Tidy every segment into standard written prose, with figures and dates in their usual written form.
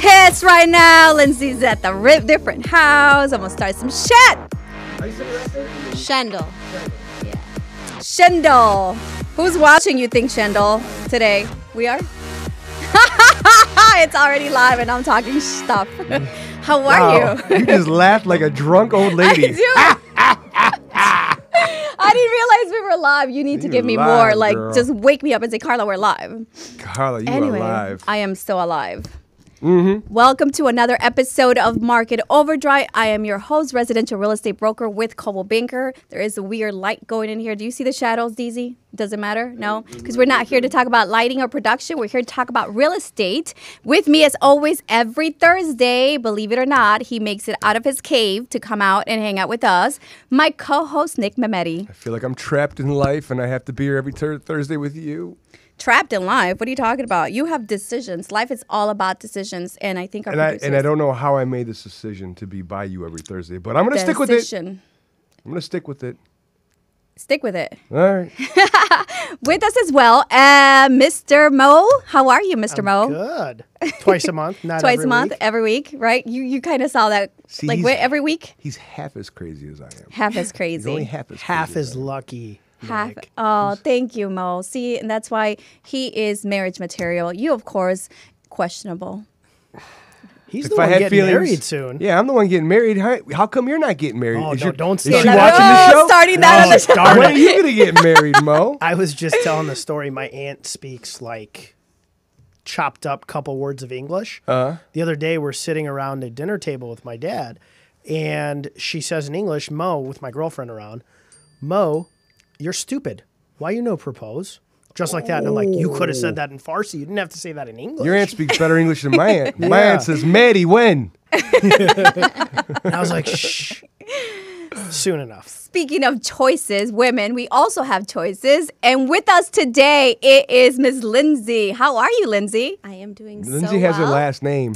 pissed right now. Lindsey's at the different house. I'm gonna start some shit. Schendel. Yeah. Schendel. Who's watching, you think, Schendel, today? We are? It's already live and I'm talking stuff. How are you? You just laughed like a drunk old lady. I do. I didn't realize we were live. You need to give me live, more. Like, girl. just wake me up and say, Karla, we're live. Karla, you Anyway, are live. I am still alive. Mm-hmm. Welcome to another episode of Market Overdrive. I am your host, residential real estate broker with Coldwell Banker. There is a weird light going in here. Do you see the shadows, DZ? Does it matter? No? Because we're not here to talk about lighting or production. We're here to talk about real estate. With me, as always, every Thursday, believe it or not, he makes it out of his cave to come out and hang out with us. My co-host, Nick Memeti. I feel like I'm trapped in life and I have to be here every Thursday with you. Trapped in life? What are you talking about? You have decisions. Life is all about decisions, and I think our producers... And I don't know how I made this decision to be by you every Thursday, but I'm going to stick with it. I'm going to stick with it. Stick with it. All right. With us as well, Mr. Mo. How are you, Mr. Mo? Good. Twice a month, not Twice every a month, week. every week, right? You kind of saw that, See, like, wait, every week? He's half as crazy as I am. Half as He's crazy. only half as Half crazy as as I am. lucky. Half. Nick. Oh, thank you, Mo. See, and that's why he is marriage material. You, of course, questionable. He's If the I one had getting feelings- married soon. Yeah, I'm the one getting married. How come you're not getting married? Oh, Is no, your- don't Is start she that. watching the show? Starting that on the show. Darn When it. are you going to get married, Mo? I was just telling the story. My aunt speaks like chopped up couple words of English. The other day, we're sitting around a dinner table with my dad, and she says in English, Mo, with my girlfriend around, Mo, you're stupid. Why you no propose? Just like that. And I'm like, you could have said that in Farsi. You didn't have to say that in English. Your aunt speaks better English than my aunt. My Yeah. aunt says, Maddie, when? And I was like, shh. Soon enough. Speaking of choices, women, we also have choices. And with us today, it is Miss Lindsey. How are you, Lindsey? I am doing Lindsay so has her well. last name.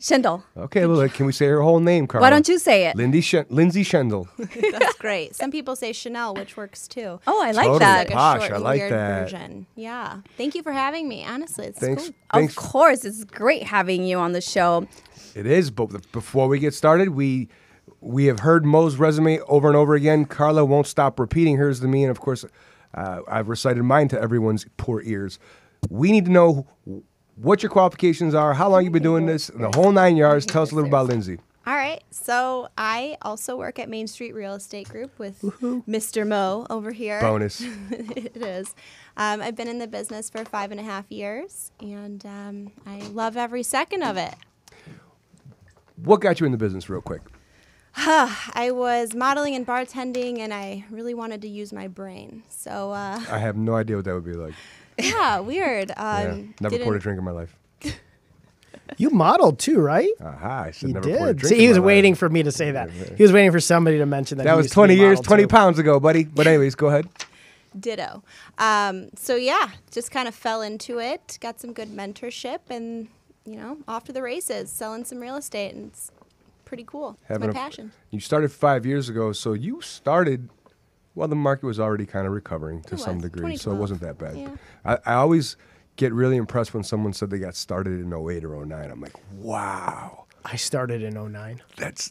Schendel. Okay, well, can we say her whole name, Karla? Why don't you say it? Lindsey Schendel. That's great. Some people say Chanel, which works too. Oh, I like Totally. that. Like a Posh, short I and like weird that. version. Yeah. Thank you for having me. Honestly, it's Thanks. cool. Of course, it's great having you on the show. It is, but before we get started, we have heard Mo's resume over and over again. Karla won't stop repeating hers to me, and of course, I've recited mine to everyone's poor ears. We need to know what your qualifications are, how long you've been doing this, and the whole 9 yards. Tell us a little about Lindsey. All right. So I also work at Main Street Real Estate Group with Mr. Mo over here. Bonus. It is. I've been in the business for 5.5 years, and I love every second of it. What got you in the business, real quick? I was modeling and bartending, and I really wanted to use my brain. So, I have no idea what that would be like. yeah, weird. Yeah, never poured a drink in my life. You modeled too, right? Aha, I said He never poured a did. drink See, in he my was life. waiting for me to say that. He was waiting for somebody to mention that. That he was used to be 20 years, modeled 20 too. pounds ago, buddy. But anyways, go ahead. Ditto. So yeah, just kind of fell into it, got some good mentorship, and off to the races, selling some real estate, and it's pretty cool. It's my passion. You started 5 years ago, so you started. Well, the market was already kind of recovering to It some was, degree, so it 2012. wasn't that bad. Yeah. I always get really impressed when someone said they got started in 08 or 09. I'm like, wow. I started in 09. That's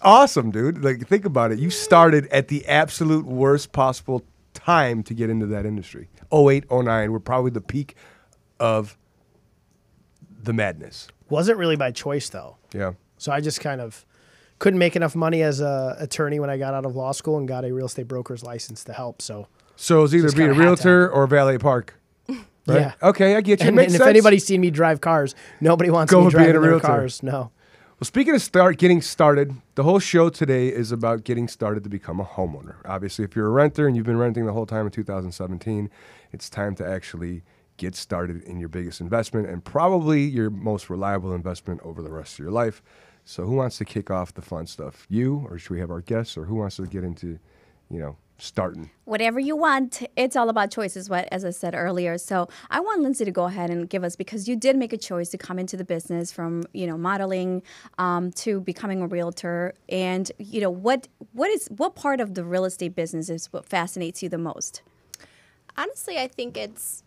awesome, dude. Like, think about it. You started at the absolute worst possible time to get into that industry. 08, 09 were probably the peak of the madness. Wasn't really by choice, though. Yeah. So I just kind of couldn't make enough money as a attorney when I got out of law school and got a real estate broker's license to help. So So it's either Just be a kinda had to realtor or valet park. Right? yeah. Okay, I get you. And, Makes and if sense. anybody's seen me drive cars, nobody wants Go me with being a driving their realtor. cars. No. Well, speaking of getting started, the whole show today is about getting started to become a homeowner. Obviously, if you're a renter and you've been renting the whole time in 2017, it's time to actually get started in your biggest investment and probably your most reliable investment over the rest of your life. So who wants to kick off the fun stuff? You, or should we have our guests, or who wants to get into, starting? Whatever you want. It's all about choices, as I said earlier. So I want Lindsey to go ahead and give us, because you did make a choice to come into the business from, modeling to becoming a realtor. And, what part of the real estate business is what fascinates you the most? Honestly, I think it's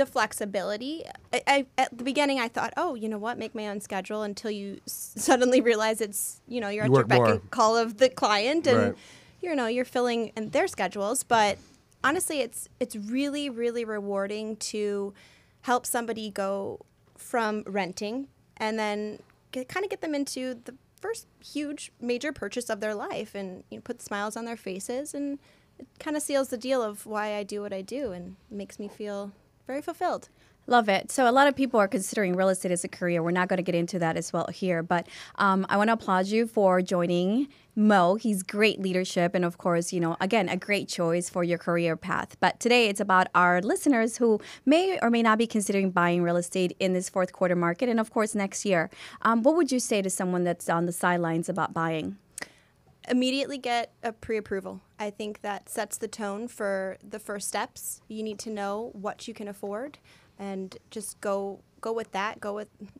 the flexibility. At the beginning, I thought, oh, you know what, make my own schedule, until you suddenly realize it's, you're at your beck and call of the client, and you're filling in their schedules. But honestly, it's really, really rewarding to help somebody go from renting and then kind of get them into the first huge major purchase of their life, and put smiles on their faces, and it kind of seals the deal of why I do what I do, and makes me feel very fulfilled. Love it. So a lot of people are considering real estate as a career. We're not going to get into that as well here, but I want to applaud you for joining Mo. He's great leadership, and of course, again, a great choice for your career path. But today it's about our listeners who may or may not be considering buying real estate in this fourth quarter market, and of course next year. What would you say to someone that's on the sidelines about buying? Immediately get a pre-approval. I think that sets the tone for the first steps. You need to know what you can afford, and just go with that.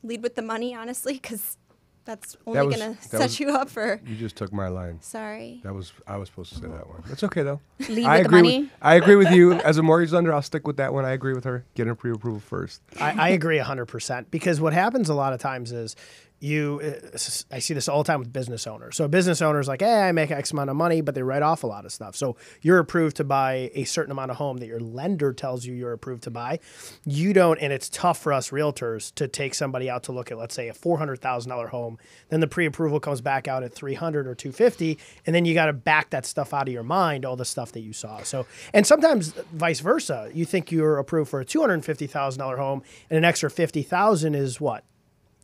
Lead with the money, honestly, because that's only going to set you up for. You just took my line. Sorry. I was supposed to say that one. That's okay though. Lead with the money. I agree with you as a mortgage lender. I'll stick with that one. I agree with her. Get a pre-approval first. I agree 100%, because what happens a lot of times is I see this all the time with business owners. So a business owner is like, hey, I make X amount of money, but they write off a lot of stuff. So you're approved to buy a certain amount of home that your lender tells you you're approved to buy. You don't, and it's tough for us realtors to take somebody out to look at, let's say, a $400,000 home. Then the pre-approval comes back out at $300,000 or $250,000, and then you got to back that stuff out of your mind, all the stuff that you saw. So, and sometimes vice versa. You think you're approved for a $250,000 home, and an extra $50,000 is what?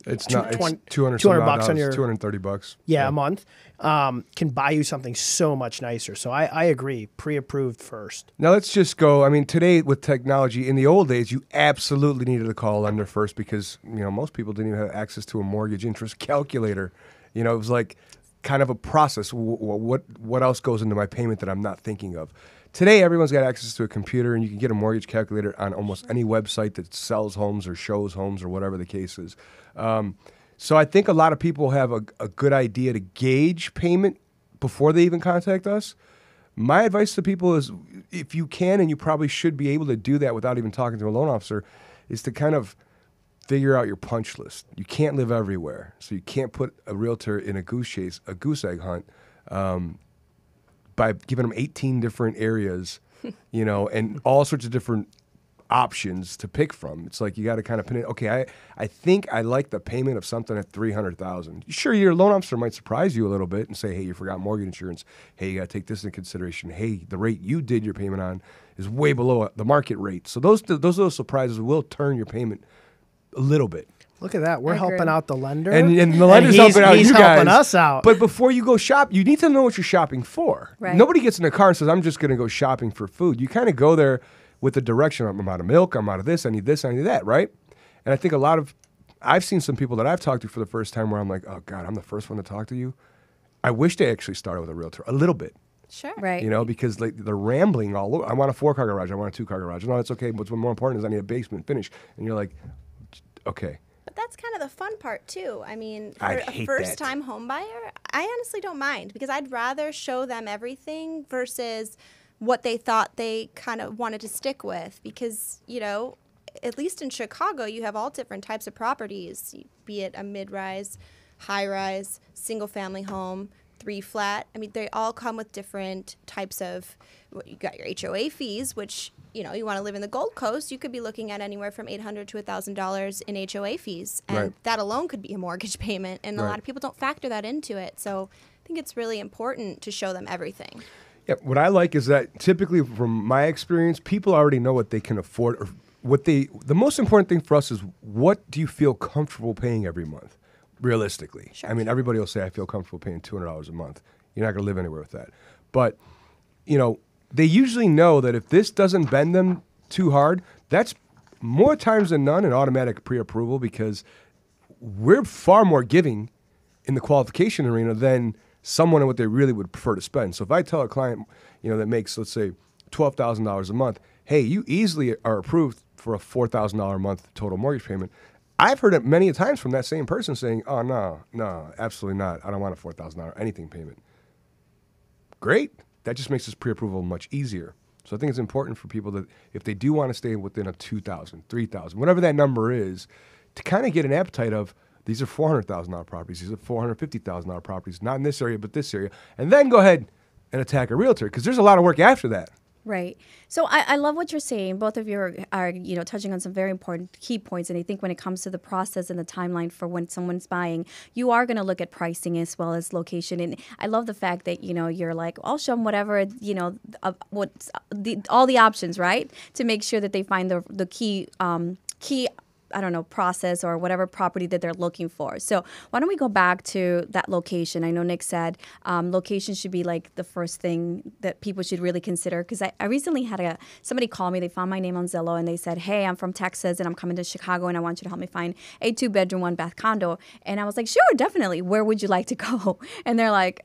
It's not. It's $200 bucks on your $230. Yeah, a month. Can buy you something so much nicer. So I agree. Pre-approved first. Now let's just go. I mean, today with technology, in the old days, you absolutely needed to call a lender first, because most people didn't even have access to a mortgage interest calculator. It was like kind of a process. What else goes into my payment that I'm not thinking of? Today, everyone's got access to a computer, and you can get a mortgage calculator on almost any website that sells homes or shows homes or whatever the case is. So I think a lot of people have a good idea to gauge payment before they even contact us. My advice to people is, if you can, and you probably should be able to do that without even talking to a loan officer, is to kind of figure out your punch list. You can't live everywhere, so you can't put a realtor in a goose egg hunt, by giving them 18 different areas, and all sorts of different options to pick from. It's like you got to kind of pin it. Okay, I think I like the payment of something at $300,000. Sure, your loan officer might surprise you a little bit and say, hey, you forgot mortgage insurance. Hey, you got to take this into consideration. Hey, the rate you did your payment on is way below the market rate. So those little surprises will turn your payment a little bit. Look at that. We're helping out the lender. And the lender's helping out you guys. He's helping us out. But before you go shop, you need to know what you're shopping for. Right. Nobody gets in a car and says, I'm just going to go shopping for food. You kind of go there with the direction. I'm out of milk. I'm out of this. I need this. I need that, right? And I think I've seen some people that I've talked to for the first time where I'm like, oh, God, I'm the first one to talk to you. I wish they actually started with a realtor a little bit. Sure. Right. Because they're rambling all over. I want a 4-car garage. I want a 2-car garage. No, it's okay. What's more important is I need a basement finish. And you're like, okay. But that's kind of the fun part, too. I mean, for I'd a hate first-time home buyer, I honestly don't mind, because I'd rather show them everything versus what they thought they kind of wanted to stick with. Because, at least in Chicago, you have all different types of properties, be it a mid-rise, high-rise, single-family home, 3-flat. I mean, they all come with different types of, you got your HOA fees, which, you want to live in the Gold Coast, you could be looking at anywhere from $800 to $1,000 in HOA fees. And right. that alone could be a mortgage payment. And right. a lot of people don't factor that into it. So I think it's really important to show them everything. Yeah, what I like is that typically from my experience, people already know what they can afford, or the most important thing for us is, what do you feel comfortable paying every month? Realistically. Sure. I mean, everybody will say, I feel comfortable paying $200 a month. You're not going to live anywhere with that. But, they usually know that if this doesn't bend them too hard, that's more times than none an automatic pre-approval, because we're far more giving in the qualification arena than someone and what they really would prefer to spend. So if I tell a client, that makes, let's say, $12,000 a month, hey, you easily are approved for a $4,000 a month total mortgage payment. I've heard it many times from that same person saying, oh, no, absolutely not. I don't want a $4,000 anything payment. Great. That just makes this pre-approval much easier. So I think it's important for people that if they do want to stay within a 2,000, 3,000, whatever that number is, to kind of get an appetite of these are $400,000 properties, these are $450,000 properties, not in this area, but this area. And then go ahead and attack a realtor because there's a lot of work after that. Right. So I love what you're saying. Both of you are touching on some very important key points. And I think when it comes to the process and the timeline for when someone's buying, you are going to look at pricing as well as location. And I love the fact that, you're like, I'll show them whatever, all the options, right? To make sure that they find the key process or whatever property that they're looking for. So why don't we go back to that location? I know Nick said location should be like the first thing that people should really consider. Because I recently had somebody call me. They found my name on Zillow and they said, hey, I'm from Texas and I'm coming to Chicago and I want you to help me find a 2-bedroom, 1-bath condo. And I was like, sure, definitely. Where would you like to go? And they're like,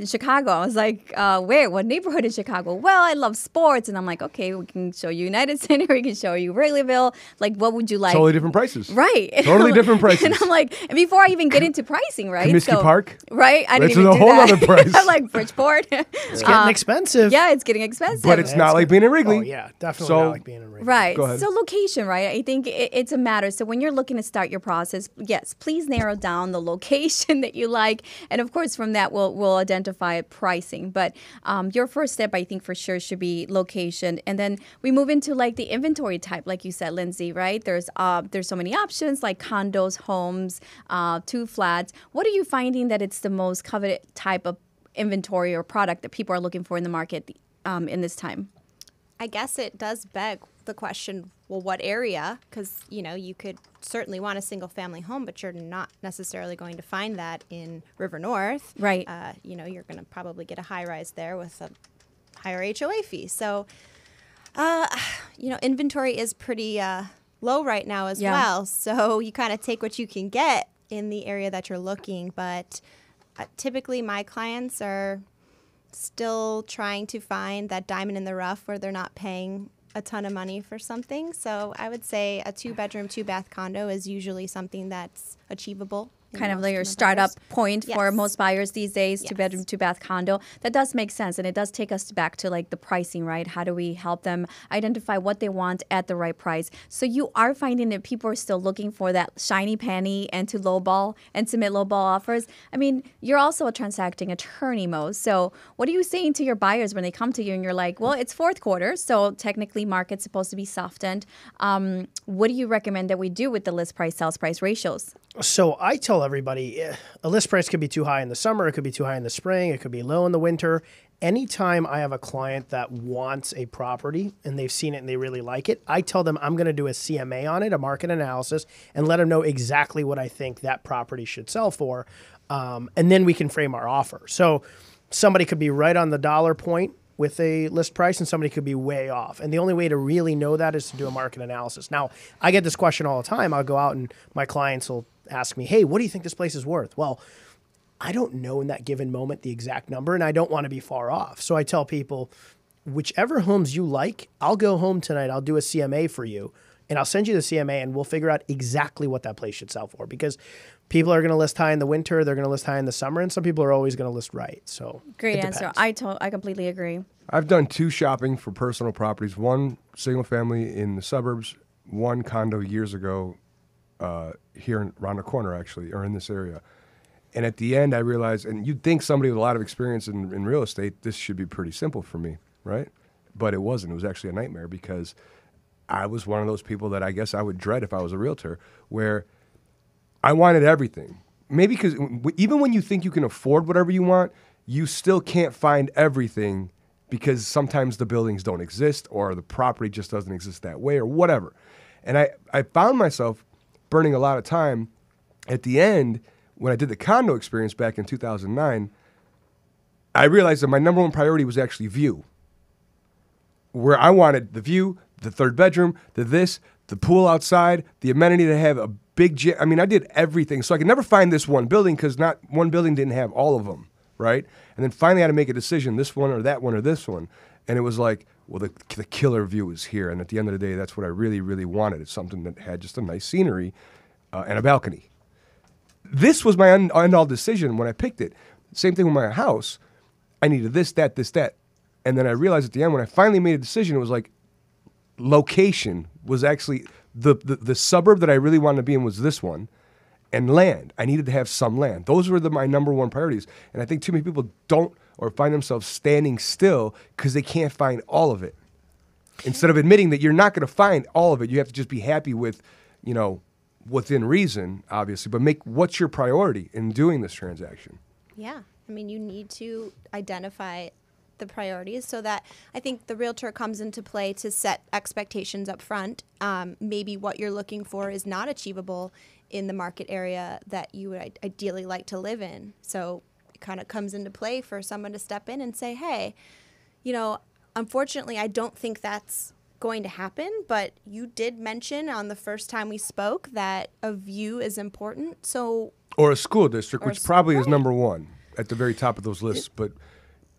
Chicago. I was like, where? What neighborhood in Chicago? Well, I love sports. And I'm like, okay, we can show you United Center. We can show you Wrigleyville. Like, what would you like? Totally different prices. Right. Totally different prices. And I'm like, and before I even get into pricing, right? Comiskey Park. Right. I didn't It's even a do whole that. other price. I'm like, Bridgeport. It's getting expensive. Yeah, it's getting expensive. But it's not like being in Wrigley. Oh, yeah. Definitely not like being in Wrigley. Right. Go ahead. So location, right? I think it's a matter. So when you're looking to start your process, yes, please narrow down the location that you like. And of course, from that, we'll identify pricing. But your first step, I think, for sure should be location. And then we move into like the inventory type, like you said, Lindsey, right? There's so many options like condos, homes, 2 flats. What are you finding that it's the most coveted type of inventory or product that people are looking for in the market in this time? I guess it does beg the question, well, what area? Because, you could certainly want a single-family home, but you're not necessarily going to find that in River North. Right. You're going to probably get a high-rise there with a higher HOA fee. So, inventory is pretty low right now as well. So you kind of take what you can get in the area that you're looking. But typically my clients are still trying to find that diamond in the rough where they're not paying a ton of money for something. So I would say a 2-bedroom, 2-bath condo is usually something that's achievable. Kind of like your startup point Yes. for most buyers these days, Yes. 2-bedroom, 2-bath condo. That does make sense. And it does take us back to like the pricing, right? How do we help them identify what they want at the right price? So you are finding that people are still looking for that shiny penny and to lowball and submit lowball offers. I mean, you're also a transacting attorney, Mo. So what are you saying to your buyers when they come to you and you're like, well, it's fourth quarter, so technically market's supposed to be softened. What do you recommend that we do with the list price, sales price ratios? So I tell everybody a list price could be too high in the summer. It could be too high in the spring. It could be low in the winter. Anytime I have a client that wants a property and they've seen it and they really like it, I tell them I'm going to do a CMA on it, a market analysis, and let them know exactly what I think that property should sell for. And then we can frame our offer. So somebody could be right on the dollar point with a list price and somebody could be way off. And the only way to really know that is to do a market analysis. Now, I get this question all the time. I'll go out and my clients will ask me, hey, what do you think this place is worth? Well, I don't know in that given moment the exact number and I don't want to be far off. So I tell people, whichever homes you like, I'll go home tonight. I'll do a CMA for you and I'll send you the CMA and we'll figure out exactly what that place should sell for because people are going to list high in the winter, they're going to list high in the summer, and some people are always going to list right. So great answer. I completely agree. I've done 2 shopping for personal properties, 1 single family in the suburbs, 1 condo years ago here around the corner actually, or in this area. And at the end I realized, and you'd think somebody with a lot of experience in real estate, this should be pretty simple for me, right? But it wasn't. It was actually a nightmare because I was one of those people that I guess I would dread if I was a realtor, where I wanted everything. Maybe because even when you think you can afford whatever you want, you still can't find everything because sometimes the buildings don't exist or the property just doesn't exist that way or whatever. And I found myself burning a lot of time at the end when I did the condo experience back in 2009. I realized that my number 1 priority was actually view, where I wanted the view, the 3rd bedroom, the pool outside, the amenity to have a big gym. I mean, I did everything. So I could never find this one building because not one building didn't have all of them, right? And then finally I had to make a decision, this one or that one or this one. And it was like, well, the killer view is here. And at the end of the day, that's what I really, really wanted. It's something that had just a nice scenery and a balcony. This was my end-all decision when I picked it. Same thing with my house. I needed this, that, this, that. And then I realized at the end when I finally made a decision, it was like location was actually the suburb that I really wanted to be in was this one. And land. I needed to have some land. Those were my number one priorities. And I think too many people don't or find themselves standing still because they can't find all of it. Instead of admitting that you're not going to find all of it, you have to just be happy with, within reason, obviously. But what's your priority in doing this transaction? Yeah. I mean, you need to identify the priorities so that I think the realtor comes into play to set expectations up front. Maybe what you're looking for is not achievable in the market area that you would ideally like to live in. So it kind of comes into play for someone to step in and say, hey, unfortunately, I don't think that's going to happen, but you did mention on the first time we spoke that a view is important. So, or a school district, which probably is number one at the very top of those lists. But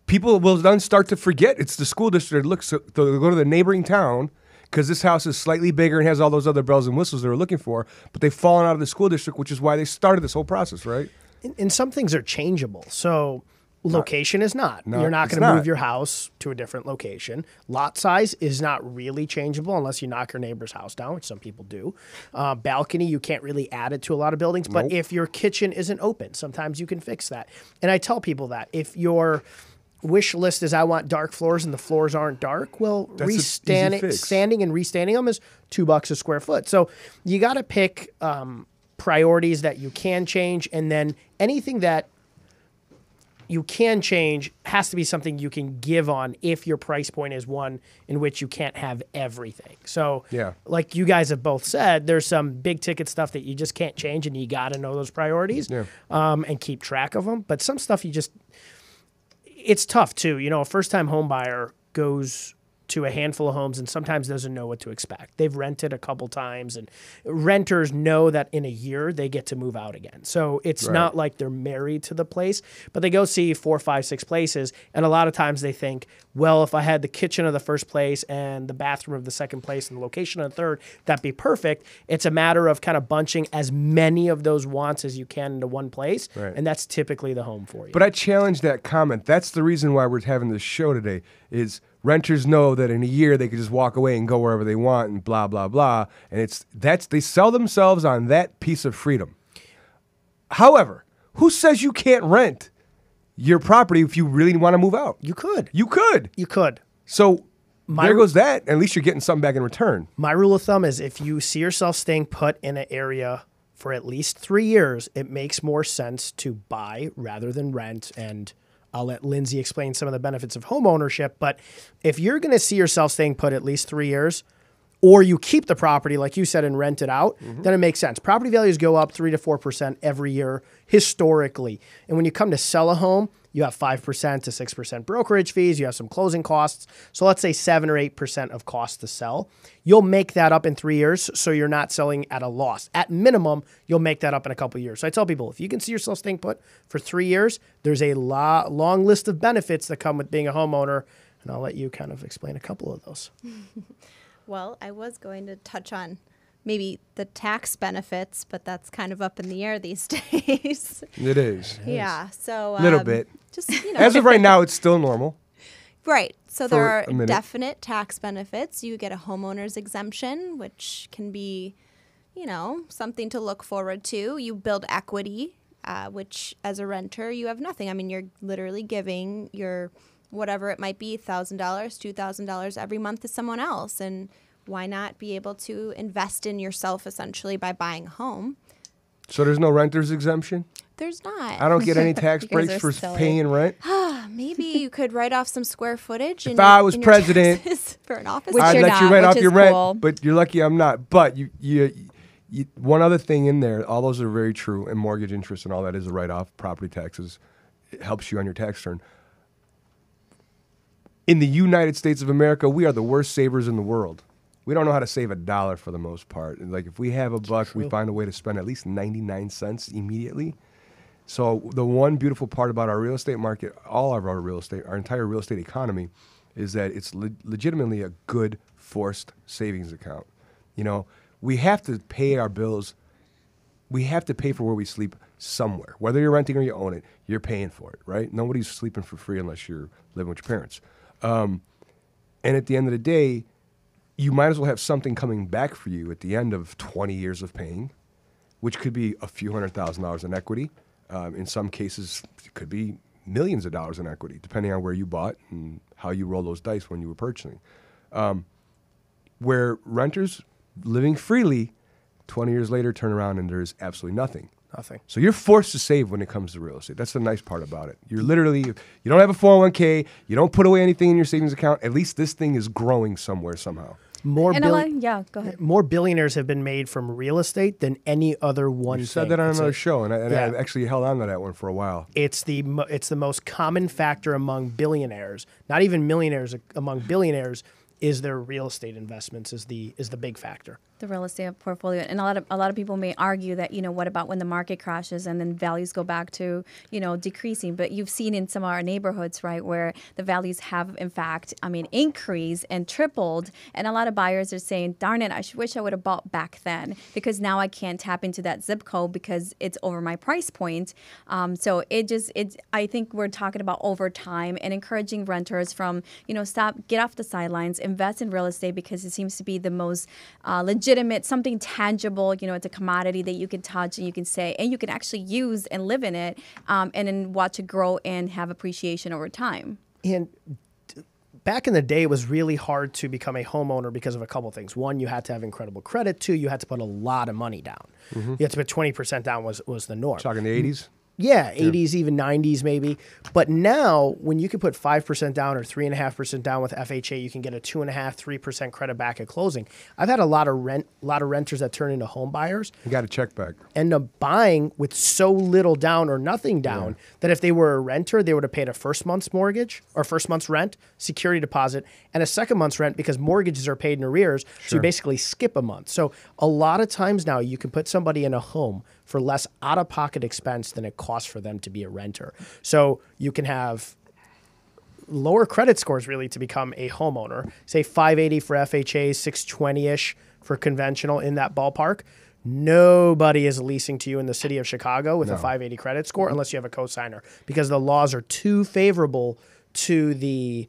people will then start to forget it's the school district. They'll go to the neighboring town because this house is slightly bigger and has all those other bells and whistles they were looking for, but they've fallen out of the school district, which is why they started this whole process, right? And some things are changeable. So location is not. You're not going to move your house to a different location. Lot size is not really changeable unless you knock your neighbor's house down, which some people do. Balcony, you can't really add it to a lot of buildings. But if your kitchen isn't open, sometimes you can fix that. And I tell people that if your wish list is I want dark floors and the floors aren't dark, well, sanding and restanding them is $2 a square foot. So you got to pick priorities that you can change, and then anything that you can change has to be something you can give on if your price point is one in which you can't have everything. So like you guys have both said, there's some big ticket stuff that you just can't change, and you got to know those priorities and keep track of them. But some stuff it's tough too. A first-time home buyer goes to a handful of homes and sometimes doesn't know what to expect. They've rented a couple times, and renters know that in a year they get to move out again. So it's not like they're married to the place, but they go see 4, 5, 6 places. And a lot of times they think, well, if I had the kitchen of the first place and the bathroom of the second place and the location of the third, that'd be perfect. It's a matter of kind of bunching as many of those wants as you can into one place. Right. And that's typically the home for you. But I challenge that comment. That's the reason why we're having this show today is renters know that in a year they could just walk away and go wherever they want and blah, blah, blah. And they sell themselves on that piece of freedom. However, who says you can't rent your property if you really want to move out? You could. You could. You could. So there goes that. At least you're getting something back in return. My rule of thumb is if you see yourself staying put in an area for at least 3 years, it makes more sense to buy rather than rent. And I'll let Lindsey explain some of the benefits of home ownership. But if you're going to see yourself staying put at least 3 years, or you keep the property, like you said, and rent it out, then it makes sense. Property values go up 3 to 4% every year historically. And when you come to sell a home, you have 5% to 6% brokerage fees. You have some closing costs. So let's say 7 or 8% of cost to sell. You'll make that up in 3 years, so you're not selling at a loss. At minimum, you'll make that up in a couple of years. So I tell people, if you can see yourself staying put for 3 years, there's a long list of benefits that come with being a homeowner. And I'll let you kind of explain a couple of those. Well, I was going to touch on maybe the tax benefits, but that's kind of up in the air these days. It is. Yeah. So a little bit. Just as of right now, it's still normal. Right. So there are definite tax benefits. You get a homeowner's exemption, which can be, something to look forward to. You build equity, which as a renter, you have nothing. I mean, you're literally giving your whatever it might be, $1,000, $2,000 every month to someone else. And why not be able to invest in yourself essentially by buying a home? So there's no renter's exemption? There's not. I don't get any tax breaks for paying rent? Maybe you could write off some square footage. If I was president for an office, I'd let you write off your rent, but you're lucky I'm not. But you one other thing in there, all those are very true, and mortgage interest and all that is a write-off. Property taxes, it helps you on your tax return. In the United States of America, we are the worst savers in the world. We don't know how to save $1 for the most part. Like if we have $1, we find a way to spend at least 99 cents immediately. So the one beautiful part about our real estate market, all of our real estate, our entire real estate economy, is that it's legitimately a good forced savings account. We have to pay our bills. We have to pay for where we sleep somewhere. Whether you're renting or you own it, you're paying for it, right? Nobody's sleeping for free unless you're living with your parents. And at the end of the day, you might as well have something coming back for you at the end of 20 years of paying, which could be a few $100,000 in equity. In some cases, it could be millions of dollars in equity, depending on where you bought and how you roll those dice when you were purchasing. Where renters living freely, 20 years later, turn around and there's absolutely nothing. Nothing. So you're forced to save when it comes to real estate. That's the nice part about it. You're literally, you don't have a 401k, you don't put away anything in your savings account. At least this thing is growing somewhere somehow. More go ahead. More billionaires have been made from real estate than any other one. You said that on another show, and I actually held on to that one for a while. It's the most common factor among billionaires, not even millionaires, among billionaires, is their real estate investments is the big factor. The real estate portfolio, and a lot of people may argue that, what about when the market crashes and then values go back to decreasing? But you've seen in some of our neighborhoods, right, where the values have in fact increased and tripled, and a lot of buyers are saying, darn it, I wish I would have bought back then, because now I can't tap into that zip code because it's over my price point. So I think we're talking about over time and encouraging renters from get off the sidelines, invest in real estate, because it seems to be the most legitimate, something tangible. It's a commodity that you can touch and you can say, and you can actually use and live in it, and then watch it grow and have appreciation over time. And back in the day, it was really hard to become a homeowner because of a couple of things. One, you had to have incredible credit. Two, you had to put a lot of money down. Mm-hmm. You had to put 20% down was the norm. Talking the 80s? Yeah, 80s, even 90s maybe. But now, when you can put 5% down or 3.5% down with FHA, you can get a 2.5-3% credit back at closing. I've had a lot of renters that turn into home buyers. You got a check back. End up buying with so little down or nothing down that if they were a renter, they would have paid a first month's mortgage or first month's rent, security deposit, and a second month's rent, because mortgages are paid in arrears. Sure. So you basically skip a month. So a lot of times now you can put somebody in a home for less out-of-pocket expense than it costs for them to be a renter. So you can have lower credit scores really to become a homeowner. Say 580 for FHA, 620-ish for conventional, in that ballpark. Nobody is leasing to you in the city of Chicago with a 580 credit score unless you have a cosigner, because the laws are too favorable to the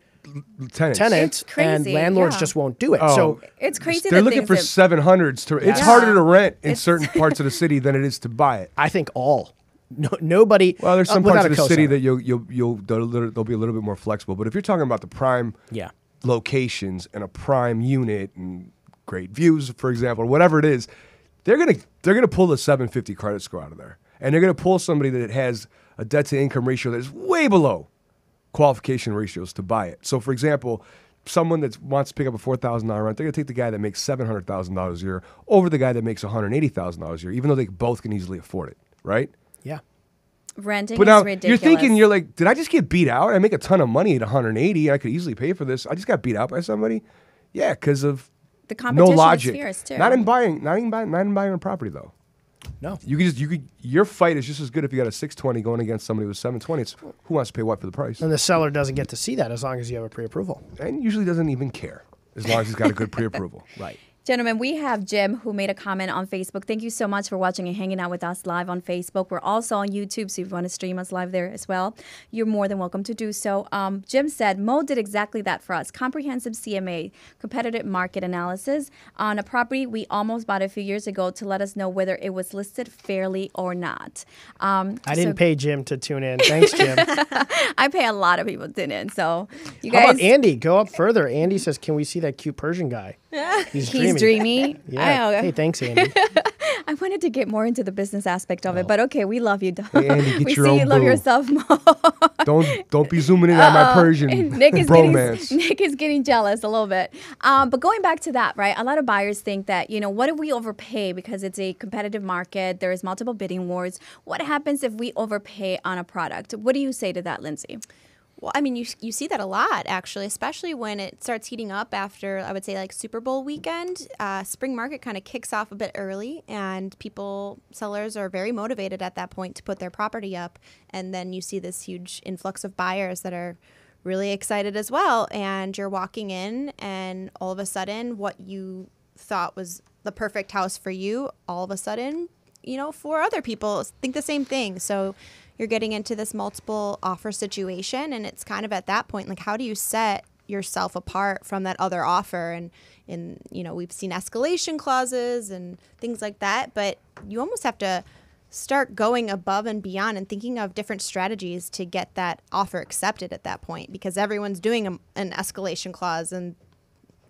tenants, and landlords just won't do it. So it's crazy. They're looking for 700s to. It's harder to rent in certain parts of the city than it is to buy it. I think nobody. Well, there's some parts of the city that they'll be a little bit more flexible. But if you're talking about the prime locations and a prime unit and great views, for example, or whatever it is, they're gonna pull the 750 credit score out of there, and they're gonna pull somebody that has a debt to income ratio that is way below qualification ratios to buy it. So, for example, someone that wants to pick up a $4,000 rent, they're going to take the guy that makes $700,000 a year over the guy that makes $180,000 a year, even though they both can easily afford it, right? Yeah. Renting but now, is ridiculous. You're thinking, you're like, did I just get beat out? I make a ton of money at 180. I could easily pay for this. I just got beat out by somebody. Yeah, because of the competition no logic. Is fierce too. Not in buying a property though. No. Your fight is just as good if you got a 620 going against somebody with 720. It's who wants to pay what for the price. And the seller doesn't get to see that as long as you have a pre-approval. And usually doesn't even care as long as he's got a good pre-approval. Right. Gentlemen, we have Jim who made a comment on Facebook. Thank you so much for watching and hanging out with us live on Facebook. We're also on YouTube, so if you want to stream us live there as well, you're more than welcome to do so. Jim said, Mo did exactly that for us. Comprehensive CMA, competitive market analysis, on a property we almost bought a few years ago to let us know whether it was listed fairly or not. I didn't pay Jim to tune in. Thanks, Jim. I pay a lot of people to tune in, so you guys. How about Andy? Go up further. Andy says, can we see that cute Persian guy? He's dreamy. Yeah. Hey, thanks, Andy. I wanted to get more into the business aspect of it, but okay, we love you. Hey, Andy, we see you love yourself more. Don't be zooming in on my Persian bromance. Nick is getting jealous a little bit. But going back to that, right? A lot of buyers think that, what if we overpay because it's a competitive market? There is multiple bidding wars. What happens if we overpay on a product? What do you say to that, Lindsey? Well, I mean, you see that a lot, actually, especially when it starts heating up after, I would say, like Super Bowl weekend. Spring market kind of kicks off a bit early, and sellers are very motivated at that point to put their property up. And then you see this huge influx of buyers that are really excited as well. And you're walking in, and all of a sudden, what you thought was the perfect house for you, all of a sudden, for other people think the same thing. So you're getting into this multiple offer situation, and it's kind of at that point, like, how do you set yourself apart from that other offer. And we've seen escalation clauses and things like that, but you almost have to start going above and beyond and thinking of different strategies to get that offer accepted at that point, because everyone's doing an escalation clause. And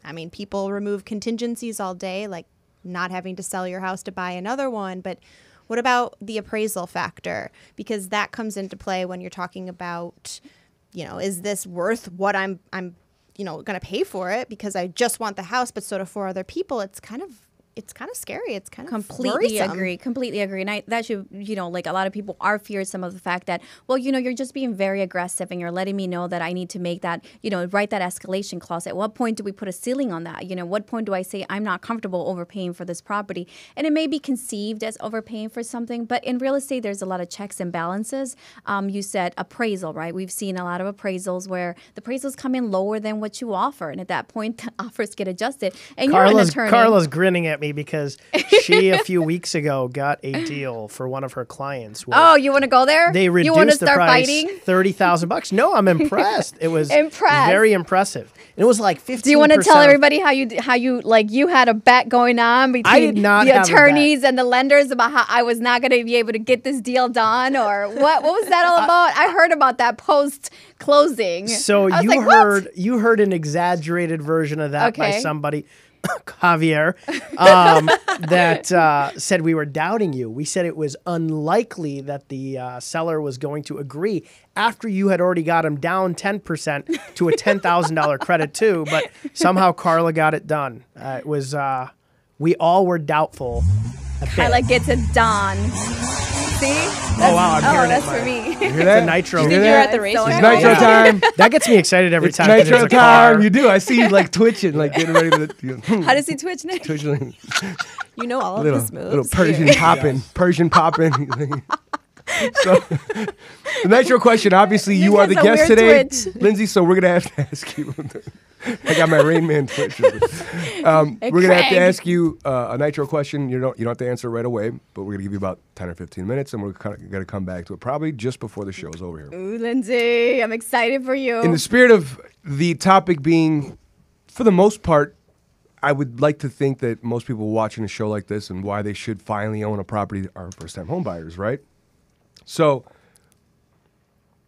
I mean, people remove contingencies all day, like not having to sell your house to buy another one. But what about the appraisal factor? Because that comes into play when you're talking about, is this worth what I'm going to pay for it, because I just want the house, but so do 4 other people. It's kind of scary. It's kind of completely worrisome. Completely agree. And that should, like a lot of people are fearsome of the fact that, well, you're just being very aggressive and you're letting me know that I need to make that, write that escalation clause. At what point do we put a ceiling on that? What point do I say I'm not comfortable overpaying for this property? And it may be conceived as overpaying for something, but in real estate, there's a lot of checks and balances. You said appraisal, right? We've seen a lot of appraisals where the appraisals come in lower than what you offer. And at that point, the offers get adjusted. And you're an attorney. Karla's grinning at me because she a few weeks ago got a deal for one of her clients. Oh, you want to go there? They reduced the price $30,000. No, I'm impressed. It was very impressive. And it was like 15%. Do you want to tell everybody how you had a bet going on between the attorneys and the lenders about how I was not going to be able to get this deal done, or what was that all about? I heard about that post closing. So you heard an exaggerated version of that by somebody. Javier, that said we were doubting you. We said it was unlikely that the seller was going to agree after you had already got him down 10% to a $10,000 credit too, but somehow Karla got it done. It was, we all were doubtful. Karla gets it done. See? I'm hearing that's for me. You hear that? It's a nitro. You think you're at the racetrack? It's nitro time. That gets me excited every time. Nitro there's a time. car. You do. I see you like twitching, like getting ready to. How does he twitch next? Twitching. You know all of his moves. Little Persian popping. Persian popping. So, the nitro question. Obviously, you are the guest today, Lindsey. So we're gonna have to ask you. I got my Rain Man Twitch. We're gonna have to ask you a nitro question. You don't have to answer right away, but we're gonna give you about 10 or 15 minutes, and we're gonna come back to it probably just before the show's over here. Ooh, Lindsey, I'm excited for you. In the spirit of the topic being, for the most part, I would like to think that most people watching a show like this and why they should finally own a property are first-time home buyers, right? So,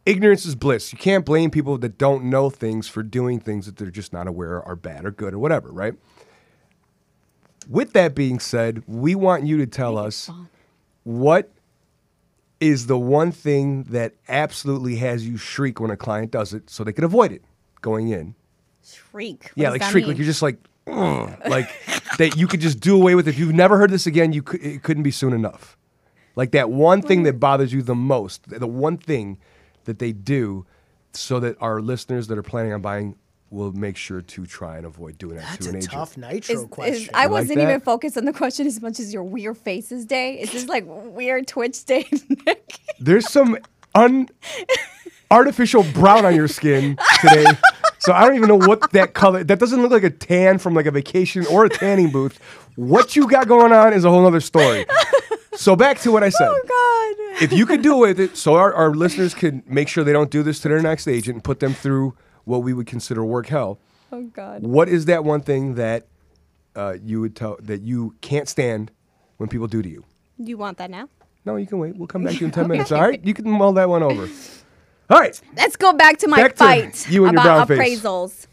ignorance is bliss. You can't blame people that don't know things for doing things that they're just not aware are bad or good or whatever, right? With that being said, we want you to tell us what is the one thing that absolutely has you shriek when a client does it so they can avoid it going in. Shriek? Yeah, like shriek. Like you're just like, like that you could just do away with. If you've never heard this again, it couldn't be soon enough. Like that one thing that bothers you the most, the one thing that they do so that our listeners that are planning on buying will make sure to try and avoid doing that to an agent. That's a tough nitro question. I wasn't even focused on the question as much as your weird faces day. Is this like weird Twitch day, Nick? There's some artificial brown on your skin today. So I don't even know what that color, that doesn't look like a tan from like a vacation or a tanning booth. What you got going on is a whole other story. So back to what I said. Oh, God. If you could do it with it, so our listeners can make sure they don't do this to their next agent and put them through what we would consider work hell. Oh, God. What is that one thing that you would tell that you can't stand when people do to you? You want that now? No, you can wait. We'll come back to you in 10 minutes. All right? You can mull that one over. All right. Let's go back to my fight you and your about brown face.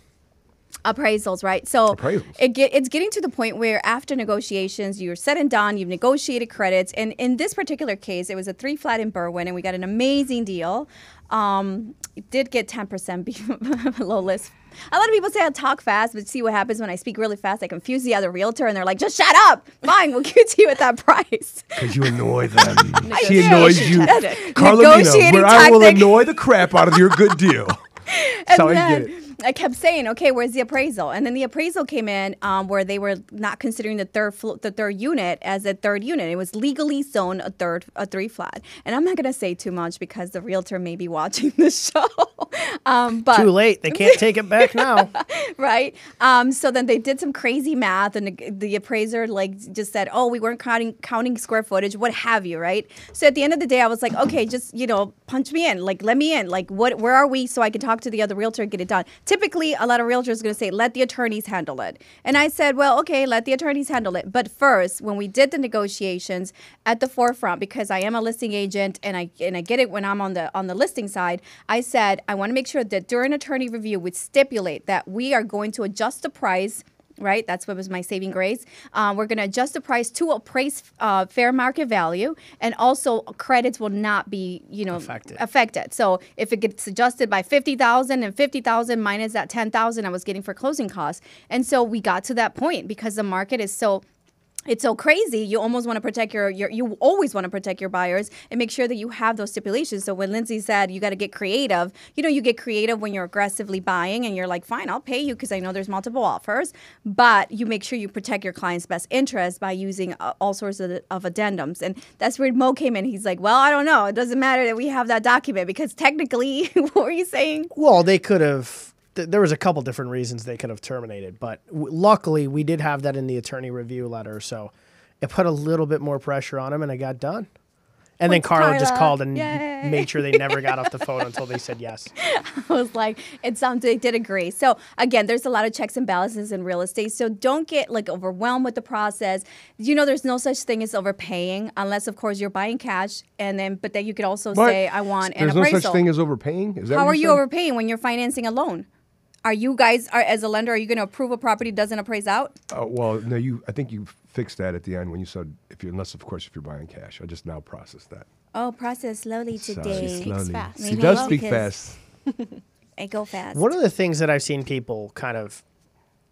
Appraisals, right? So it's getting to the point where after negotiations, you're said and done, you've negotiated credits. And in this particular case, it was a 3-flat in Berwyn, and we got an amazing deal. It did get 10% below list. A lot of people say I talk fast, but see what happens when I speak really fast. I confuse the other realtor, and they're like, just shut up. Fine, we'll give it to you at that price. Because you annoy them. She annoys you. Karla, Negotiating where I will annoy the crap out of your good deal. That's how I get it. I kept saying, okay, where's the appraisal? And then the appraisal came in where they were not considering the third unit as a third unit. It was legally zoned a 3-flat. And I'm not going to say too much because the realtor may be watching the show. But too late. They can't take it back now. Right. So then they did some crazy math, and the appraiser just said, "Oh, we weren't counting square footage, what have you." Right. So at the end of the day, I was like, "Okay, just punch me in, let me in, where are we, so I can talk to the other realtor and get it done." Typically, a lot of realtors are going to say, "Let the attorneys handle it," and I said, "Well, okay, let the attorneys handle it." But first, when we did the negotiations at the forefront, because I am a listing agent and I get it when I'm on the listing side, I said I want to make sure that during attorney review we stipulate that we are going to adjust the price. Right, that's what was my saving grace. We're going to adjust the price to appraise fair market value, and also credits will not be, affected. So if it gets adjusted by $50,000 and $50,000 minus that $10,000 I was getting for closing costs, and so we got to that point because the market is so. It's so crazy. You almost want to protect you always want to protect your buyers and make sure that you have those stipulations. So when Lindsey said you got to get creative, you get creative when you're aggressively buying and you're like, fine, I'll pay you because I know there's multiple offers. But you make sure you protect your client's best interest by using all sorts of addendums. And that's where Mo came in. He's like, well, I don't know. It doesn't matter that we have that document because technically, what were you saying? Well, they could have. There was a couple different reasons they could have terminated, but luckily we did have that in the attorney review letter, so it put a little bit more pressure on them, and it got done. And then Karla just called and made sure they never got off the phone until they said yes. I was like, they did agree. So again, there's a lot of checks and balances in real estate, so don't get overwhelmed with the process. There's no such thing as overpaying unless, of course, you're buying cash, but then you could also say, I want an appraisal. There's no such thing as overpaying? Is that How what are you saying? overpaying when you're financing a loan? Are you guys, as a lender, are you going to approve a property doesn't appraise out? Well, no, I think you fixed that at the end when you said, unless of you're buying cash. I just now processed that. Oh, process slowly today. She speaks fast. She does speak fast. I go fast. One of the things that I've seen people kind of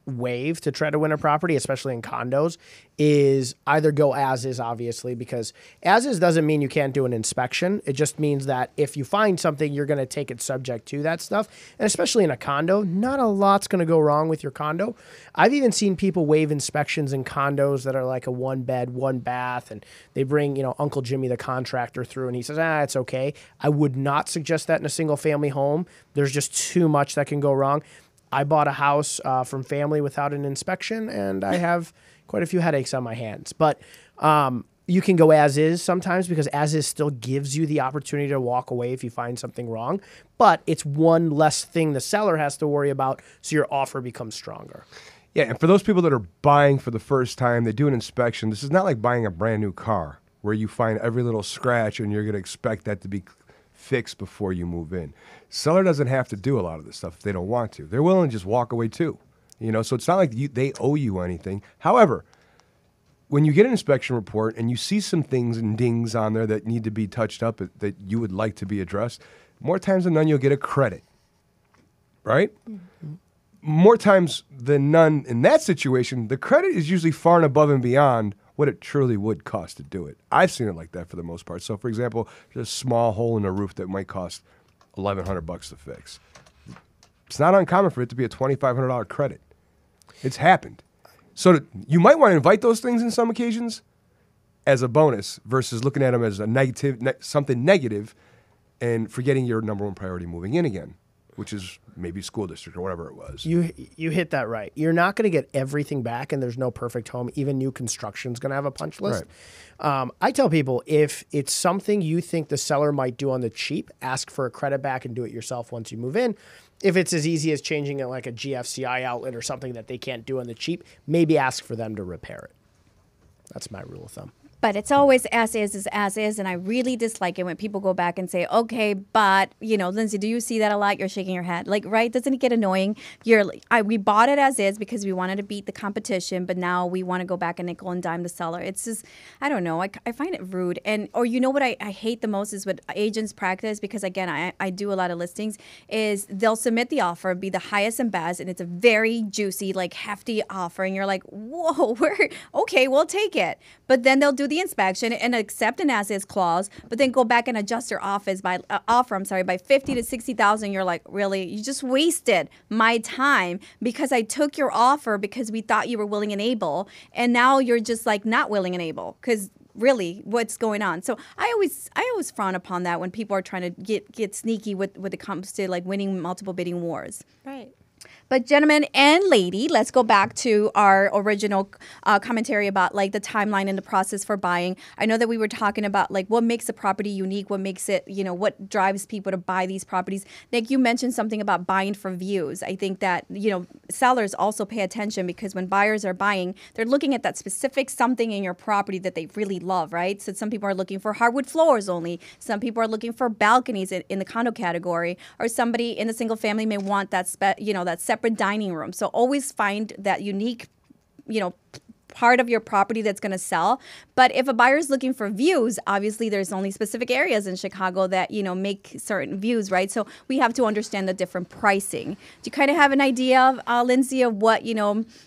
waive to try to win a property, especially in condos, is either go as is, obviously, because as is doesn't mean you can't do an inspection. It just means that if you find something, you're going to take it subject to that stuff. And especially in a condo, not a lot's going to go wrong with your condo. I've even seen people waive inspections in condos that are like a 1-bed, 1-bath, and they bring, Uncle Jimmy, the contractor, through, and he says, it's okay. I would not suggest that in a single family home. There's just too much that can go wrong. I bought a house from family without an inspection, and I have quite a few headaches on my hands. But you can go as is sometimes because as is still gives you the opportunity to walk away if you find something wrong. But it's one less thing the seller has to worry about, so your offer becomes stronger. Yeah, and for those people that are buying for the first time, they do an inspection. This is not like buying a brand new car where you find every little scratch and you're going to expect that to be fixed before you move in. Seller doesn't have to do a lot of this stuff if they don't want to. They're willing to just walk away too. So it's not like they owe you anything. However, when you get an inspection report and you see some things and dings on there that need to be touched up that you would like to be addressed, more times than none you'll get a credit. Right? Mm-hmm. More times than none in that situation, the credit is usually far and above and beyond what it truly would cost to do it. I've seen it like that for the most part. So, for example, there's a small hole in a roof that might cost $1,100 to fix. It's not uncommon for it to be a $2,500 credit. It's happened. So you might want to invite those things in some occasions as a bonus versus looking at them as a something negative and forgetting your number one priority moving in again, which is maybe school district or whatever it was. You hit that right. You're not going to get everything back, and there's no perfect home. Even new construction is going to have a punch list. Right. I tell people, if it's something you think the seller might do on the cheap, ask for a credit back and do it yourself once you move in. If it's as easy as changing it like a GFCI outlet or something that they can't do on the cheap, maybe ask for them to repair it. That's my rule of thumb. But it's always as is, and I really dislike it when people go back and say, okay, but, Lindsey, do you see that a lot? You're shaking your head. Right? Doesn't it get annoying? We bought it as is because we wanted to beat the competition, but now we want to go back and nickel and dime the seller. It's just, I don't know. I find it rude. Or what I hate the most is what agents practice, because, again, I do a lot of listings, is they'll submit the offer, be the highest and best, and it's a very juicy, hefty offer, and you're like, whoa, okay, we'll take it. But then they'll do the inspection and accept an as-is clause, but then go back and adjust your offer by $50,000 to $60,000. You're like, really? You just wasted my time because I took your offer because we thought you were willing and able, and now you're just not willing and able because really what's going on. So I always frown upon that when people are trying to get sneaky when it comes to like winning multiple bidding wars. Right. But gentlemen and lady, let's go back to our original commentary about like the timeline and the process for buying. I know that we were talking about like what makes a property unique, what makes it, what drives people to buy these properties. Nick, you mentioned something about buying for views. I think that, sellers also pay attention because when buyers are buying, they're looking at that specific something in your property that they really love, right? So some people are looking for hardwood floors only. Some people are looking for balconies in the condo category, or somebody in the single family may want that that separate dining room. So always find that unique, part of your property that's going to sell. But if a buyer is looking for views, obviously there's only specific areas in Chicago that, make certain views, right? So we have to understand the different pricing. Do you kind of have an idea of, Lindsey, of what,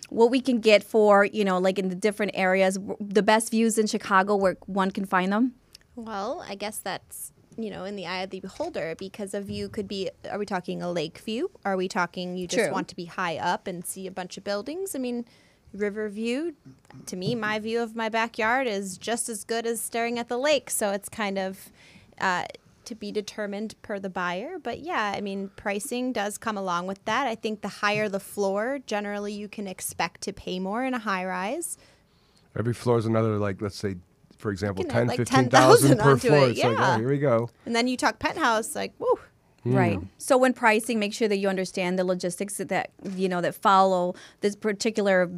what we can get for, like in the different areas, the best views in Chicago where one can find them? Well, I guess that's in the eye of the beholder, because a view could be, are we talking a lake view? Are we talking you just want to be high up and see a bunch of buildings? I mean, river view, to me, my view of my backyard is just as good as staring at the lake. So it's kind of to be determined per the buyer. But yeah, I mean, pricing does come along with that. I think the higher the floor, generally you can expect to pay more in a high rise. Every floor is another, like, let's say, for example, 10, like 15,000 per floor. It's yeah. like, oh, here we go. And then you talk penthouse, like, woo. Right. So when pricing, make sure that you understand the logistics that, that follow this particular,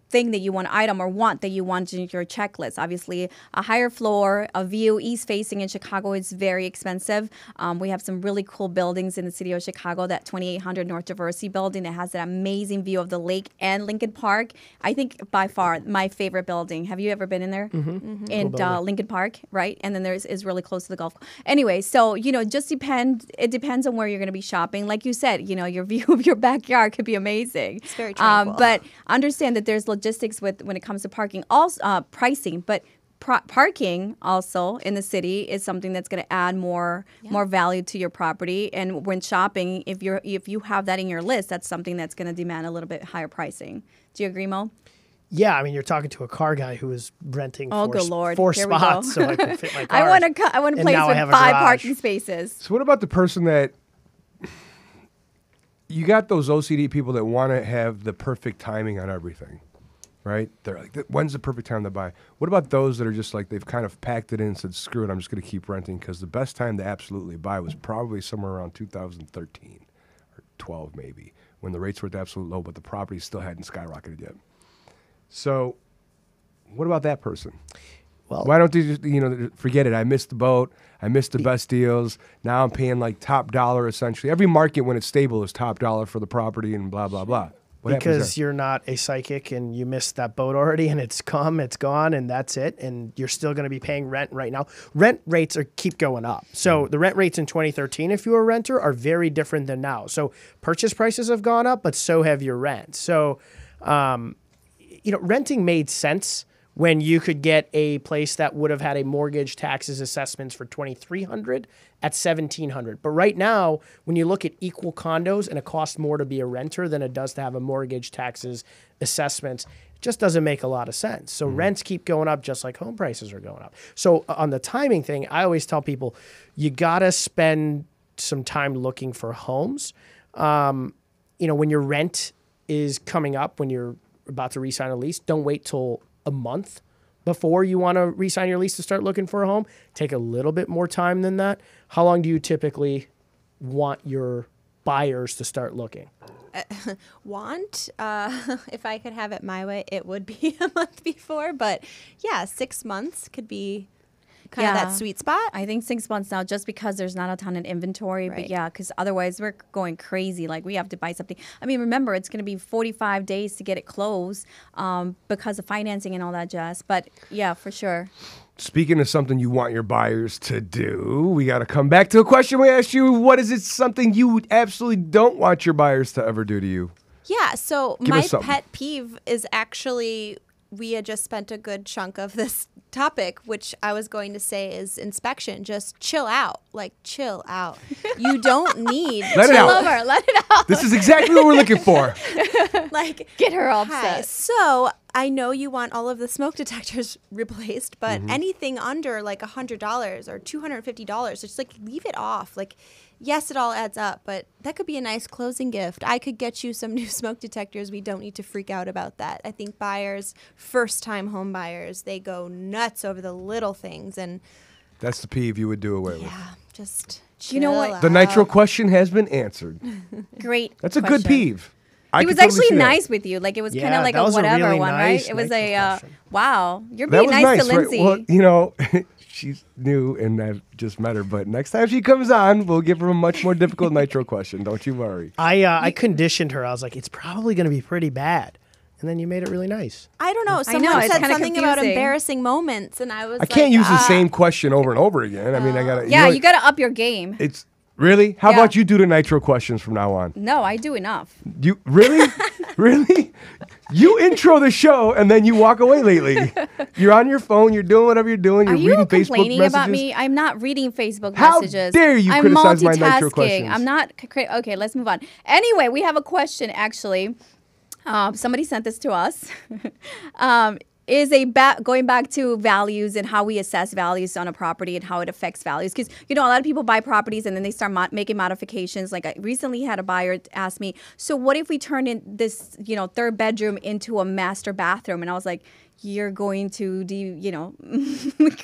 thing that you want, item or want that you want in your checklist. Obviously, a higher floor, a view, east facing in Chicago is very expensive. We have some really cool buildings in the city of Chicago. That 2800 North Diversity building that has that amazing view of the lake and Lincoln Park. I think by far my favorite building. Have you ever been in there? Mm-hmm. In cool Lincoln Park, right? And then is really close to the golf. Anyway, so just depends. It depends on where you're going to be shopping. Like you said, your view of your backyard could be amazing. It's very tranquil. But understand that there's logistics when it comes to parking, also pricing, but parking also in the city is something that's going to add more value to your property. And when shopping, if you have that in your list, that's something that's going to demand a little bit higher pricing. Do you agree, Mo? Yeah, I mean, you're talking to a car guy who is renting four spots so I can fit my car. I want a place with 5 parking spaces. So what about the person that you got those OCD people that want to have the perfect timing on everything, right? They're like, when's the perfect time to buy? What about those that are just like, they've kind of packed it in and said, screw it, I'm just going to keep renting, because the best time to absolutely buy was probably somewhere around 2013 or 12 maybe, when the rates were at the absolute low, but the property still hadn't skyrocketed yet. So what about that person? Well, why don't they just, forget it? I missed the boat. I missed the best deals. Now I'm paying like top dollar essentially. Every market when it's stable is top dollar for the property and blah, blah, blah. Because you're not a psychic and you missed that boat already and it's gone, and that's it. And you're still going to be paying rent right now. Rent rates keep going up. So the rent rates in 2013, if you were a renter, are very different than now. So purchase prices have gone up, but so have your rent. So, renting made sense when you could get a place that would have had a mortgage, taxes, assessments for $2,300 at $1,700. But right now, when you look at equal condos and it costs more to be a renter than it does to have a mortgage, taxes, assessments, it just doesn't make a lot of sense. So rents keep going up just like home prices are going up. So on the timing thing, I always tell people, you got to spend some time looking for homes. When your rent is coming up, when you're about to re-sign a lease, don't wait till a month before you want to re-sign your lease to start looking for a home. Take a little bit more time than that. How long do you typically want your buyers to start looking? If I could have it my way, it would be a month before. But yeah, 6 months could be kind of that sweet spot. I think 6 months now, just because there's not a ton of inventory. Right. But yeah, because otherwise we're going crazy. Like we have to buy something. I mean, remember, it's going to be 45 days to get it closed because of financing and all that jazz. But yeah, for sure. Speaking of something you want your buyers to do, we got to come back to a question we asked you. What is it something you absolutely don't want your buyers to ever do to you? Yeah, so my pet peeve is actually, we had just spent a good chunk of this topic, which I was going to say is inspection. Just chill out. Like, chill out. You don't need Let it out. Let it out. This is exactly what we're looking for. Like, get her upset. So I know you want all of the smoke detectors replaced, but anything under like $100 or $250, just like leave it off. Like, yes, it all adds up, but that could be a nice closing gift. I could get you some new smoke detectors. We don't need to freak out about that. I think buyers, first-time home buyers, they go nuts over the little things, and that's the peeve you would do away with. yeah, just You know what? The nitro question has been answered. Great. That's a good peeve. He was actually nice with you. Like, it was kind of like a whatever really one, right? It was a, wow, you're being nice to Lindsey. Right? Well, she's new and I've just met her, but next time she comes on, we'll give her a much more difficult nitro question. Don't you worry. I conditioned her. I was like, it's probably going to be pretty bad. And then you made it really nice. I don't know. Someone said something about embarrassing moments, and I was I can't use the same question over and over again. I mean, I got to. Yeah, you got to up your game. It's really? How about you do the nitro questions from now on? No, I do enough. You really? Really? You intro the show and then you walk away lately. You're on your phone. You're doing whatever you're doing. You're reading Facebook messages. Are you complaining about me? I'm not reading Facebook messages. How dare you criticize my nitro questions? I'm not. Okay, let's move on. Anyway, we have a question actually. Somebody sent this to us. Is going back to values and how we assess values on a property and how it affects values. Because, a lot of people buy properties and then they start making modifications. Like, I recently had a buyer ask me, so what if we turn in this, third bedroom into a master bathroom? And I was like, you're going to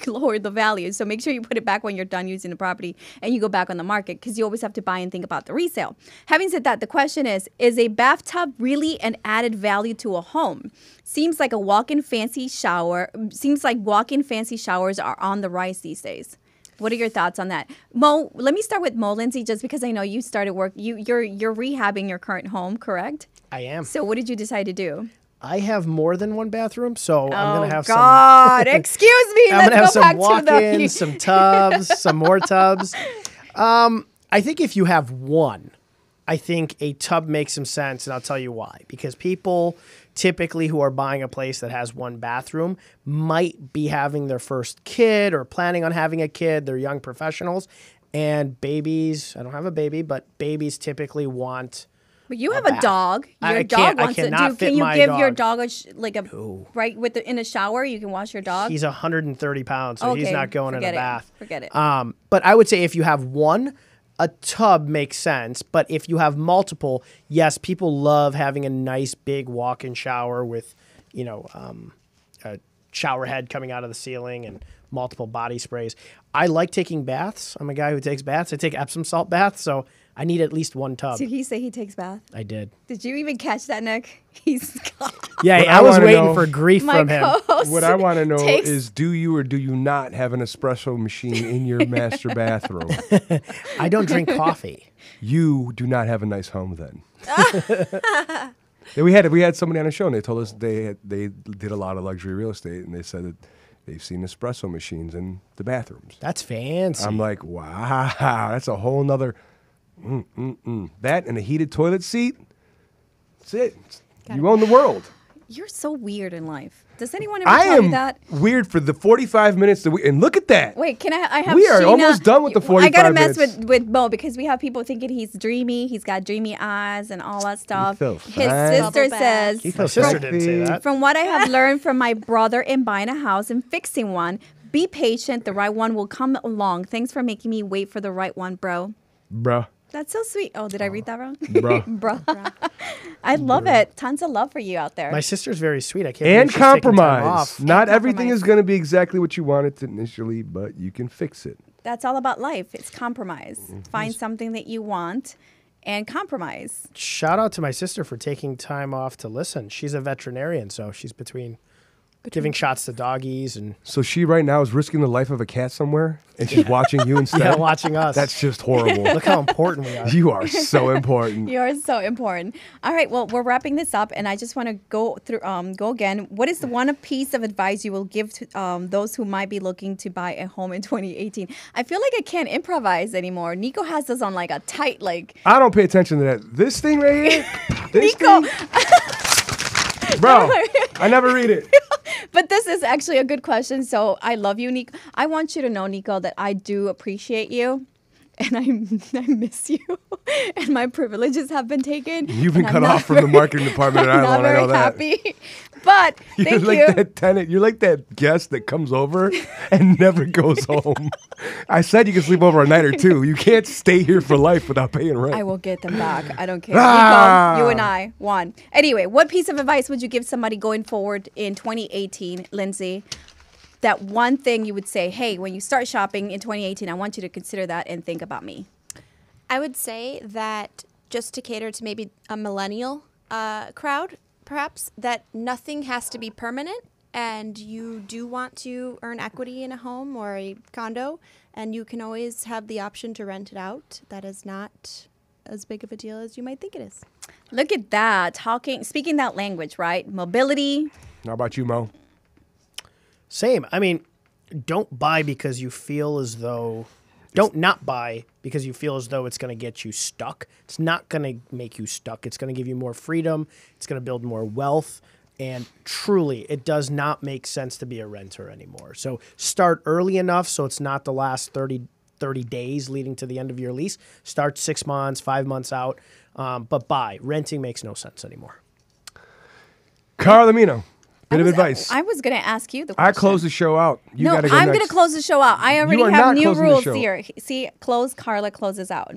lower the value. So make sure you put it back when you're done using the property and you go back on the market, because you always have to buy and think about the resale. Having said that, the question is a bathtub really an added value to a home? Seems like walk-in fancy showers are on the rise these days. What are your thoughts on that? Mo, let me start with Mo, Lindsey, just because I know you started work. You're rehabbing your current home, correct? I am. So what did you decide to do? I have more than one bathroom, so I'm going to have some. Oh, God. Excuse me. I'm going to have some walk-ins, some tubs, some more tubs. I think if you have one, I think a tub makes some sense, and I'll tell you why. Because people typically who are buying a place that has one bathroom might be having their first kid or planning on having a kid. They're young professionals. And babies, I don't have a baby, but babies typically want... But you have a dog. Your dog wants it. Can you give your dog right in a shower? You can wash your dog. He's 130 pounds, so he's not going in a bath. Forget it. But I would say if you have one, a tub makes sense. But if you have multiple, yes, people love having a nice big walk-in shower with, a shower head coming out of the ceiling and multiple body sprays. I like taking baths. I'm a guy who takes baths. I take Epsom salt baths, so I need at least one tub. Did he say he takes bath? I did. Did you even catch that, Nick? He's gone. Yeah, I was waiting for grief from him. What I want to know is, do you or do you not have an espresso machine in your master bathroom? I don't drink coffee. You do not have a nice home then. We had somebody on the show and they told us they did a lot of luxury real estate, and they said that they've seen espresso machines in the bathrooms. That's fancy. I'm like, wow, that's a whole nother... That and a heated toilet seat. That's it. You own the world. You're so weird in life. Does anyone ever tell you that? I am weird for the 45 minutes that and look at that. Wait, can I have We are almost done with the 45 minutes. I got to mess with Mo because we have people thinking he's dreamy. He's got dreamy eyes and all that stuff. His sister says... My sister didn't say that. From what I have learned from my brother in buying a house and fixing one, be patient. The right one will come along. Thanks for making me wait for the right one, bro. Bruh. That's so sweet. Oh, did I read that wrong? Bruh. Bruh. I love it. Tons of love for you out there. My sister's very sweet. I can't And believe she's taking time compromise. off. Not everything is going to be exactly what you wanted initially, but you can fix it. That's all about life. It's compromise. Find something that you want and compromise. Shout out to my sister for taking time off to listen. She's a veterinarian, so she's between giving shots to doggies. And So she right now is risking the life of a cat somewhere, and she's watching you instead? yeah, watching us. That's just horrible. Look how important we are. You are so important. You are so important. All right, well, we're wrapping this up, and I just want to go again. What is the one piece of advice you will give to those who might be looking to buy a home in 2018? I feel like I can't improvise anymore. Nico has us on like a tight, I don't pay attention to that. This thing right here? This Nico. thing? Bro, I never read it. But this is actually a good question. So I love you, Nico. I want you to know, Nico, that I do appreciate you. and I miss you, and my privileges have been taken. You've been cut off from the marketing department at Ireland. I know that. I'm not very happy, but You're like that tenant. You're like that guest that comes over and never goes home. I said you can sleep over a night or two. You can't stay here for life without paying rent. I will get them back. I don't care. Nico, you and I won. Anyway, what piece of advice would you give somebody going forward in 2018, Lindsey? That one thing you would say, hey, when you start shopping in 2018, I want you to consider that and think about me. I would say that just to cater to maybe a millennial crowd, perhaps, that nothing has to be permanent, and you do want to earn equity in a home or a condo, and you can always have the option to rent it out. That is not as big of a deal as you might think it is. Look at that. Speaking that language, right? Mobility. How about you, Mo? Same. I mean, don't buy because you feel as though... Don't not buy because you feel as though it's going to get you stuck. It's not going to make you stuck. It's going to give you more freedom. It's going to build more wealth. And truly, it does not make sense to be a renter anymore. So start early enough so it's not the last 30 days leading to the end of your lease. Start 6 months, 5 months out. But buy. Renting makes no sense anymore. Karla, Mina. Bit of advice. I was going to ask you the question. I close the show out. No, I'm going to close the show out. I already have new rules here. See, Karla closes out.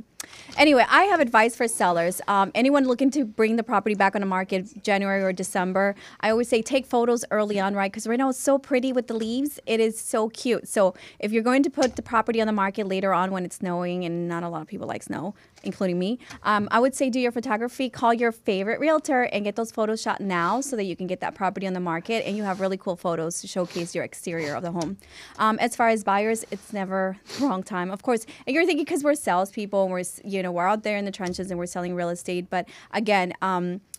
Anyway, I have advice for sellers. Anyone looking to bring the property back on the market January or December, I always say take photos early on, right? Because right now it's so pretty with the leaves. It is so cute. So if you're going to put the property on the market later on when it's snowing, and not a lot of people like snow, including me, I would say do your photography, call your favorite realtor, and get those photos shot now so that you can get that property on the market and you have really cool photos to showcase your exterior of the home. As far as buyers, it's never the wrong time. Of course, and you're thinking because we're salespeople and we're out there in the trenches and we're selling real estate. But again,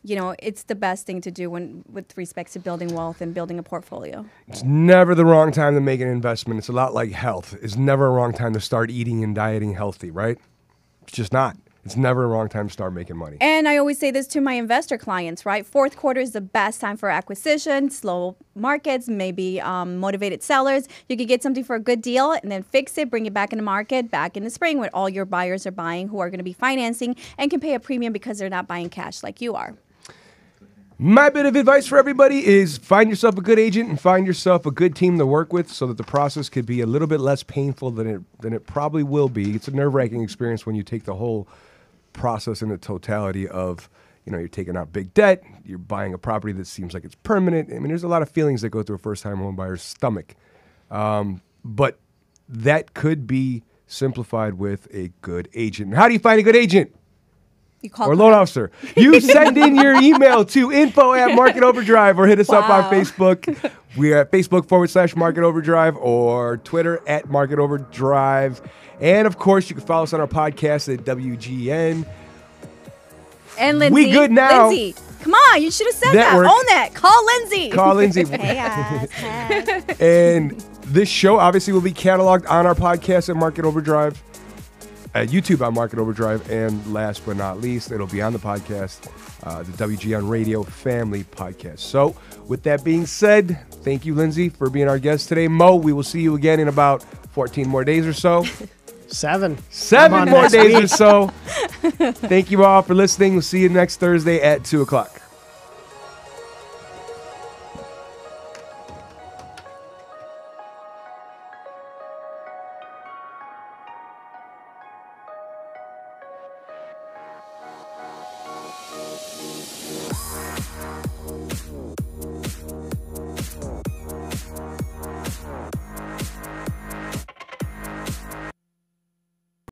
it's the best thing to do with respect to building wealth and building a portfolio. It's never the wrong time to make an investment. It's a lot like health. It's never a wrong time to start eating and dieting healthy, right? It's just not. It's never a wrong time to start making money. And I always say this to my investor clients, right? Fourth quarter is the best time for acquisition, slow markets, maybe motivated sellers. You could get something for a good deal and then fix it, bring it back in the market back in the spring when all your buyers are buying who are going to be financing and can pay a premium because they're not buying cash like you are. My bit of advice for everybody is find yourself a good agent and find yourself a good team to work with so that the process could be a little bit less painful than it probably will be. It's a nerve-wracking experience when you take the whole process in the totality of, you're taking out big debt, you're buying a property that seems like it's permanent. I mean, there's a lot of feelings that go through a first-time home buyer's stomach. But that could be simplified with a good agent. And how do you find a good agent? You call or loan officer. You send in your email to info@Market Overdrive or hit us up on Facebook. We are at Facebook/Market Overdrive or Twitter @Market Overdrive. And of course, you can follow us on our podcast at WGN. And Lindsey. We good now. Lindsey, come on, you should have said Network. that. Own that. Call Lindsey. Call Lindsey. Hey guys. Hey. And this show obviously will be cataloged on our podcast at Market Overdrive. At YouTube on Market Overdrive, and last but not least, it'll be on the podcast, the WGN Radio Family Podcast. So, with that being said, thank you, Lindsey, for being our guest today. Mo, we will see you again in about 14 more days or so. 7 more days or so. Thank you all for listening. We'll see you next Thursday at 2 o'clock.